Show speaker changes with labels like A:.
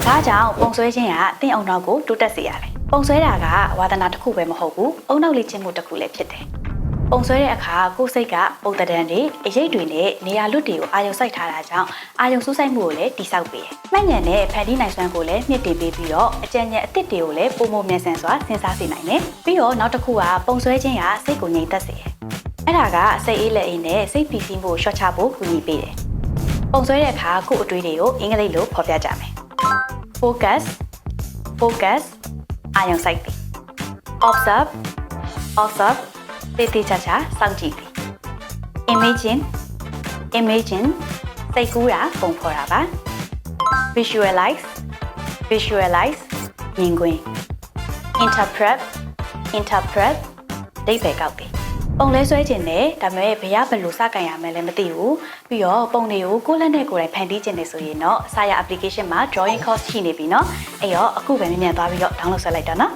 A: ဒါကြောင့်ပုံဆွဲခြင်းကသင်အုံနောက်ကိုတိုးတက်စေရတယ်ပုံဆွဲတာကဝါသနာတစ်ခုပဲမဟုတ်ဘူးအုံနောက်လေ့ကျင့်မှုတစ်ခုလည်းဖြစ်တယ်ပုံဆွဲတဲ့အခါကိုယ်စိတ်ကပုံတံတန်တွေအရေးတွေနဲ့နေရာလွတ်တွေကိုအာရုံစိုက်ထားတာကြောင့်အာရုံစူးစိုက်မှုကိုလည်းတိစောက်ပေးတယ်။မှတ်ဉာဏ်နဲ့ဖန်တီးနိုင်စွမ်းကိုလည်းမြင့်တင်ပေးပြီးတော့အကြံဉာဏ်အသစ်တွေကိုလည်းပုံမမြန်ဆန်စွာစဉ်းစားစေနိုင်တယ်။ပြီးတော့နောက်တစ်ခုကပုံဆွဲခြင်းကစိတ်ကိုငြိမ်သက်စေတယ်။အဲ့ဒါကစိတ်အေးလက်အေးနဲ့စိတ်ဖိစီးမှုကိုလျှော့ချဖို့ကူညီပေးတယ်။ပုံဆွဲတဲ့အခါကိုယ်အတွေးတွေကိုအင်္ဂလိပ်လိုဖော်ပြကြမယ်။ focus အာရုံစိုက်တယ်။ observe တေးသေးချာချာစောင့်ကြည့်တယ် imagine စိတ်ကူးတာပုံဖော်တာပါ visualize မြင်ကွင်း interpret ဒိတ်ပဲကောက်တယ်ပုံလဲဆွဲခြင်းနဲ့ဒါပေမဲ့ဘယ်လိုစကန်ရမယ်လဲမသိဘူးပြီးတော့ပုံတွေကိုကိုယ့်လက်နဲ့ကိုယ်တိုင်ဖန်တီးခြင်းနေဆိုရင်တော့ Saya application မှာ drawing course ရှိနေပြီเนาะအဲ့တော့အခုပဲမြန်မြန်သွားပြီးတော့ download ဆွဲလိုက်တော့เนาะ